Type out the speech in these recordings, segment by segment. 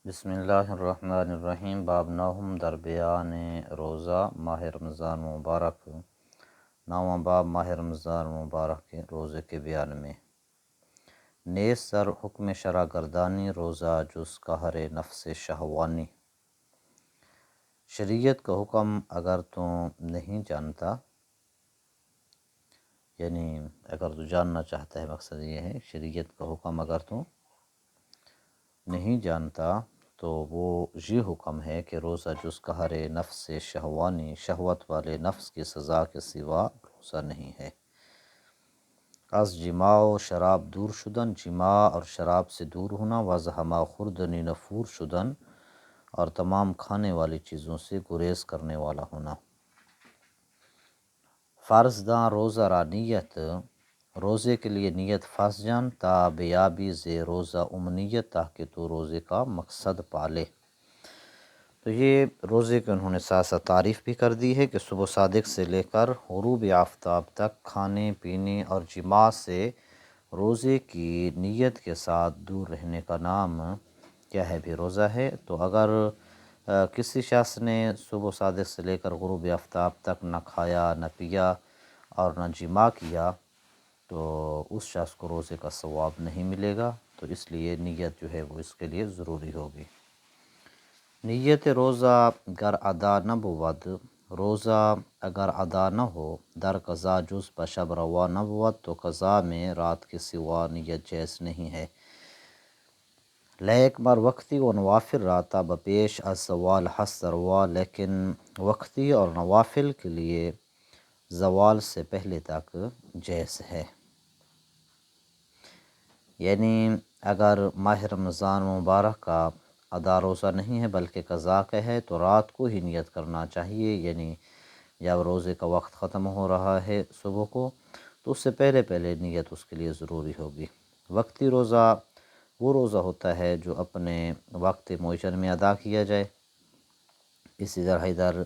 بسم اللہ الرحمن الرحیم باب نوم در بیان روزہ ماہ رمضان مبارک۔ نوواں باب ماہ رمضان مبارک کے روزے کے بیان میں۔ نیز سر حکم شرع گردانی روزہ جز قہر نفس شہوانی۔ شریعت کا حکم اگر تو نہیں جانتا، یعنی اگر تو جاننا چاہتا ہے، مقصد یہ ہے شریعت کا حکم اگر تو نہیں جانتا تو وہ یہ حکم ہے کہ روزہ جز قہر نفس شہوانی، شہوت والے نفس کی سزا کے سوا روزہ نہیں ہے۔ از جماع و شراب دور شدن، جماع اور شراب سے دور ہونا، وزہما خوردنی نفور شدن، اور تمام کھانے والی چیزوں سے گریز کرنے والا ہونا۔ فرض داں روزہ را نیت، روزے کے لیے نیت فرض جان تا بیابی زے روزہ امنیت، تاکہ تو روزے کا مقصد پالے۔ تو یہ روزے کے انہوں نے ساتھ ساتھ تعریف بھی کر دی ہے کہ صبح صادق سے لے کر غروب آفتاب تک کھانے پینے اور جماع سے روزے کی نیت کے ساتھ دور رہنے کا نام کیا ہے؟ بھی روزہ ہے۔ تو اگر کسی شخص نے صبح صادق سے لے کر غروب آفتاب تک نہ کھایا نہ پیا اور نہ جماع کیا تو اس شخص کو روزے کا ثواب نہیں ملے گا، تو اس لیے نیت جو ہے وہ اس کے لیے ضروری ہوگی۔ نیت روزہ گر ادا نہ بود، روزہ اگر ادا نہ ہو، در قضا جز بشب روا نہ بود، تو قضا میں رات کے سوا نیت جائز نہیں ہے۔ لیک مر وقتی و نوافل راتا بپیش از زوال ہست روا، لیکن وقتی اور نوافل کے لیے زوال سے پہلے تک جائز ہے۔ یعنی اگر ماہ رمضان مبارک کا ادا روزہ نہیں ہے بلکہ قضا کا ہے تو رات کو ہی نیت کرنا چاہیے، یعنی جب روزے کا وقت ختم ہو رہا ہے صبح کو تو اس سے پہلے نیت اس کے لیے ضروری ہوگی۔ وقتی روزہ وہ روزہ ہوتا ہے جو اپنے وقت معین میں ادا کیا جائے۔ اسی طرح ادھر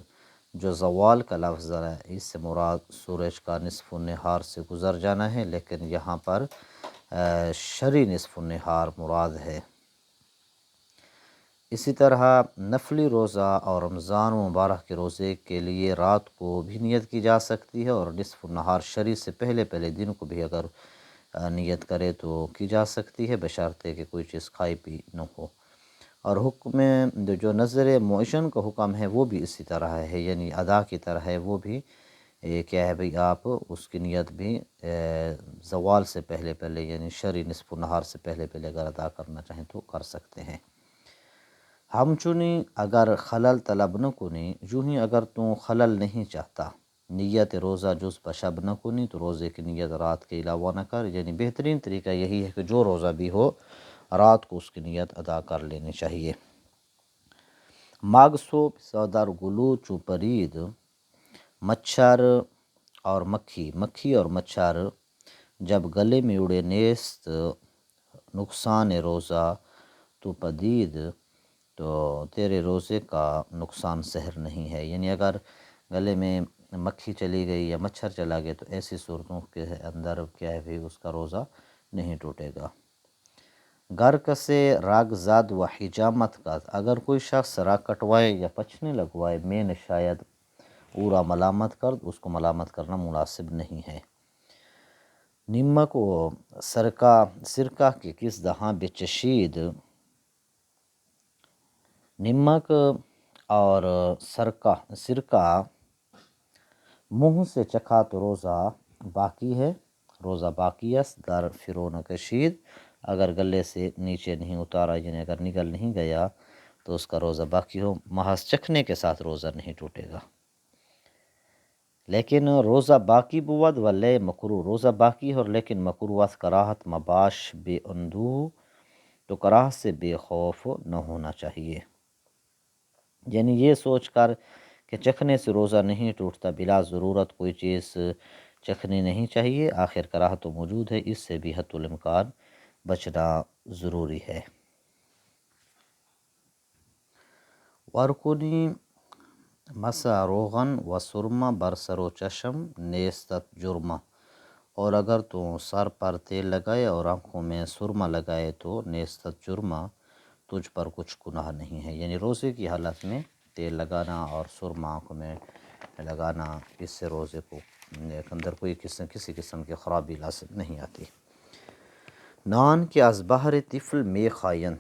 جو زوال کا لفظ ہے اس سے مراد سورج کا نصف النہار سے گزر جانا ہے، لیکن یہاں پر شرعی نصف النہار مراد ہے۔ اسی طرح نفلی روزہ اور رمضان مبارک کے روزے کے لیے رات کو بھی نیت کی جا سکتی ہے، اور نصف النہار شرع سے پہلے دن کو بھی اگر نیت کرے تو کی جا سکتی ہے، بشرطے کہ کوئی چیز کھائی پی نہ ہو۔ اور حکم جو نظر معین کا حکم ہے وہ بھی اسی طرح ہے، یعنی ادا کی طرح ہے، وہ بھی کیا ہے بھئی آپ اس کی نیت بھی زوال سے پہلے یعنی شرعی نصف النہار سے پہلے اگر ادا کرنا چاہیں تو کر سکتے ہیں۔ ہم چنی اگر خلل طلب نہ کنی، یوں ہی اگر تو خلل نہیں چاہتا، نیت روزہ جز بشب نہ کنی، تو روزے کی نیت رات کے علاوہ نہ کر، یعنی بہترین طریقہ یہی ہے کہ جو روزہ بھی ہو رات کو اس کی نیت ادا کر لینی چاہیے۔ ماگ سو در گلو چو پرید، مچھر اور مکھی اور مچھر جب گلے میں اڑے نیست نقصان روزہ تو پدید، تو تیرے روزے کا نقصان سحر نہیں ہے۔ یعنی اگر گلے میں مکھی چلی گئی یا مچھر چلا گیا تو ایسی صورتوں کے اندر کیا ہے بھی اس کا روزہ نہیں ٹوٹے گا۔ گر کسے راگ زد و حجامت کا، اگر کوئی شخص راگ کٹوائے یا پچھنے لگوائے، میں نے شاید اورا ملامت کر، اس کو ملامت کرنا مناسب نہیں ہے۔ نمک و سرکہ کے کس دہاں بچشید، نمک اور سرکہ منہ سے چکھا تو روزہ باقی ہے، روزہ باقی است، در فرون کشید، اگر گلے سے نیچے نہیں اتارا یعنی اگر نگل نہیں گیا تو اس کا روزہ باقی ہو، محض چکھنے کے ساتھ روزہ نہیں ٹوٹے گا۔ لیکن روزہ باقی بود ولے مکروہ، روزہ باقی ہے اور لیکن مکروہ است، کراہت مباش بے اندوہ، تو کراہت سے بے خوف نہ ہونا چاہیے۔ یعنی یہ سوچ کر کہ چکھنے سے روزہ نہیں ٹوٹتا، بلا ضرورت کوئی چیز چکھنی نہیں چاہیے، آخر کراہت تو موجود ہے، اس سے بھی حتی الامکان بچنا ضروری ہے۔ ورکنی مسا روغن و سرما بر سر و چشم نیستت جرمہ، اور اگر تو سر پر تیل لگائے اور آنکھوں میں سرما لگائے تو نیستت جرمہ، تجھ پر کچھ گناہ نہیں ہے، یعنی روزے کی حالت میں تیل لگانا اور سرما آنکھوں میں لگانا، اس سے روزے کو اندر کوئی کسی قسم کی خرابی لازم نہیں آتی۔ نان کے از بہر طفل می خائن،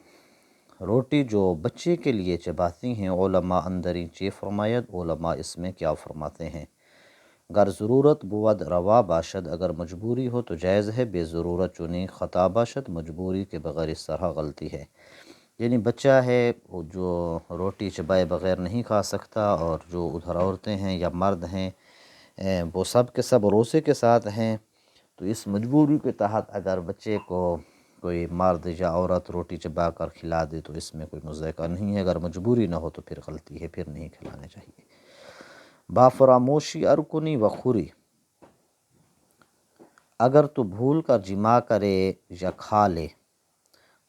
روٹی جو بچے کے لیے چباتی ہیں، علماء اندری چے فرماید، علماء اس میں کیا فرماتے ہیں؟ گر ضرورت بود روا باشد، اگر مجبوری ہو تو جائز ہے، بے ضرورت چنی خطا باشد، مجبوری کے بغیر اس طرح غلطی ہے۔ یعنی بچہ ہے جو روٹی چبائے بغیر نہیں کھا سکتا، اور جو ادھر عورتیں ہیں یا مرد ہیں وہ سب کے سب روزے کے ساتھ ہیں، تو اس مجبوری کے تحت اگر بچے کو کوئی مرد یا عورت روٹی چبا کر کھلا دے تو اس میں کوئی مضائقہ نہیں ہے، اگر مجبوری نہ ہو تو پھر غلطی ہے، پھر نہیں کھلانا چاہیے۔ با فراموشی ارکنی و خوری، اگر تو بھول کر جمع کرے یا کھا لے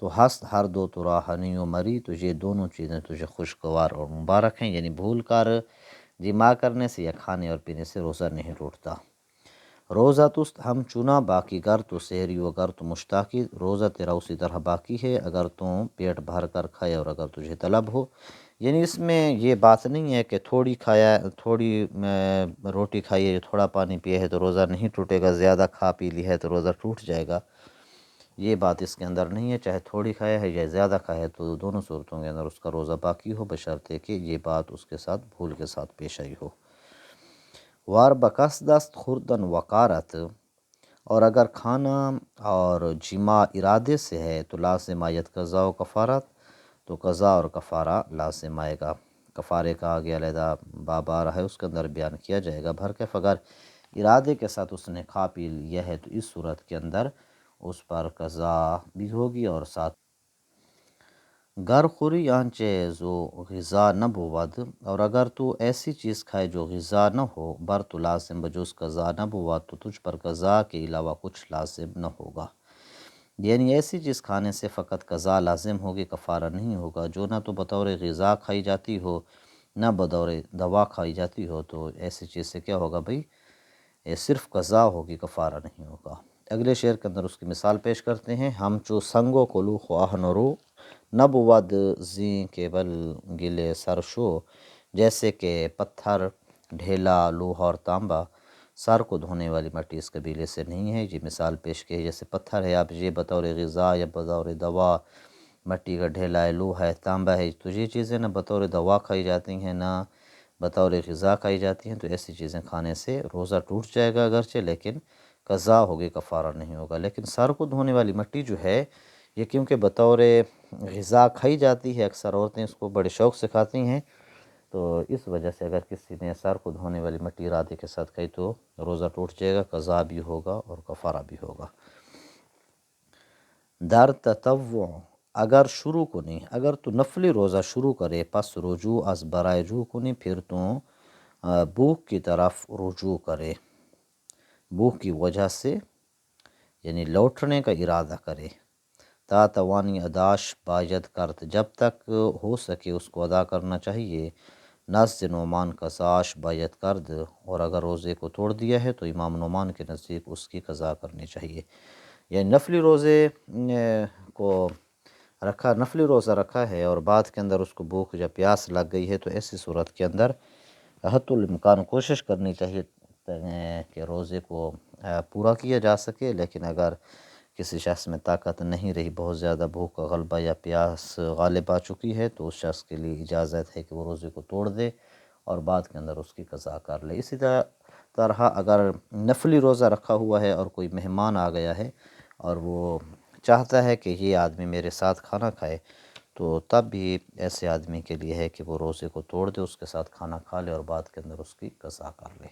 تو ہست ہر دو ترا ہنی و مری، تو یہ دونوں چیزیں تجھے خوشگوار اور مبارک ہیں، یعنی بھول کر جمع کرنے سے یا کھانے اور پینے سے روزہ نہیں ٹوٹتا۔ روزہ تست ہم چنا باقی گر تو سحری و گر تو مشتاقی، روزہ تیرا اسی طرح باقی ہے اگر تو پیٹ بھر کر کھائے اور اگر تجھے طلب ہو، یعنی اس میں یہ بات نہیں ہے کہ تھوڑی روٹی کھائی ہے، تھوڑا پانی پیا ہے تو روزہ نہیں ٹوٹے گا، زیادہ کھا پی لی ہے تو روزہ ٹوٹ جائے گا، یہ بات اس کے اندر نہیں ہے۔ چاہے تھوڑی کھایا ہے یا زیادہ کھایا ہے تو دونوں صورتوں کے اندر اس کا روزہ باقی ہو، بشرطے کہ یہ بات اس کے ساتھ بھول کے ساتھ پیش آئی ہو۔ وار بکس دست خوردن وقارت، اور اگر کھانا اور جمع ارادے سے ہے تو لازم آیت قضا و کفارت، تو قضا اور کفارہ لازم آئے گا۔ کفارے کا آگے علیحدہ باب آ رہا ہے، اس کے اندر بیان کیا جائے گا بھر کے۔ اگر ارادے کے ساتھ اس نے کھا پی لیا ہے تو اس صورت کے اندر اس پر قضا بھی ہوگی اور ساتھ گر خوری آنچے زو غذا نہ بود، اور اگر تو ایسی چیز کھائے جو غذا نہ ہو، بر تو لازم بجوز قضا نہ بود، تو تجھ پر قضا کے علاوہ کچھ لازم نہ ہوگا، یعنی ایسی چیز کھانے سے فقط قضا لازم ہوگی، کفارہ نہیں ہوگا، جو نہ تو بطور غذا کھائی جاتی ہو نہ بطور دوا کھائی جاتی ہو، تو ایسی چیز سے کیا ہوگا بھئی، یہ صرف قضا ہوگی، کفارہ نہیں ہوگا۔ اگلے شعر کے اندر اس کی مثال پیش کرتے ہیں، ہم چو سنگو کلو خواہ نرو نہ بود زیں کیبل گلے سرشو، جیسے کہ پتھر، ڈھیلا، لوہا اور تانبا سر کو دھونے والی مٹی اس قبیلے سے نہیں ہے۔ یہ مثال پیش کی ہے، جیسے پتھر ہے، آپ یہ بطور غذا یا بطور دوا، مٹی کا ڈھیلا ہے، لوہا ہے، تانبا ہے، تو یہ چیزیں نہ بطور دوا کھائی جاتی ہیں نہ بطور غذا کھائی جاتی ہیں، تو ایسی چیزیں کھانے سے روزہ ٹوٹ جائے گا اگرچہ، لیکن قضا ہوگی، کفارہ نہیں ہوگا۔ لیکن سر کو دھونے والی مٹی جو ہے یہ کیونکہ بطور غذا کھائی جاتی ہے، اکثر عورتیں اس کو بڑے شوق سے کھاتی ہیں، تو اس وجہ سے اگر کسی نے سر کو دھونے والی مٹی ارادے کے ساتھ کھائی تو روزہ ٹوٹ جائے گا، قضا بھی ہوگا اور کفارہ بھی ہوگا۔ در تطوع، اگر شروع کنی، اگر تو نفلی روزہ شروع کرے، پس رجوع از برائے جو کنی، پھر تو بھوک کی طرف رجوع کرے، بھوک کی وجہ سے یعنی لوٹنے کا ارادہ کرے، تا توانی اداش باید کرت، جب تک ہو سکے اس کو ادا کرنا چاہیے، نزد نعمان قضاش باید کرد، اور اگر روزے کو توڑ دیا ہے تو امام نعمان کے نزدیک اس کی قضا کرنی چاہیے، یعنی نفلی روزے کو نفلی روزہ رکھا ہے اور بعد کے اندر اس کو بھوک یا پیاس لگ گئی ہے، تو ایسی صورت کے اندر حتی الامکان کوشش کرنی چاہیے کہ روزے کو پورا کیا جا سکے، لیکن اگر کسی شخص میں طاقت نہیں رہی، بہت زیادہ بھوک کا غلبہ یا پیاس غالب آ چکی ہے، تو اس شخص کے لیے اجازت ہے کہ وہ روزے کو توڑ دے اور بعد کے اندر اس کی قضا کر لے۔ اسی طرح اگر نفلی روزہ رکھا ہوا ہے اور کوئی مہمان آ گیا ہے اور وہ چاہتا ہے کہ یہ آدمی میرے ساتھ کھانا کھائے، تو تب بھی ایسے آدمی کے لیے ہے کہ وہ روزے کو توڑ دے، اس کے ساتھ کھانا کھا لے اور بعد کے اندر اس کی قضا کر لے۔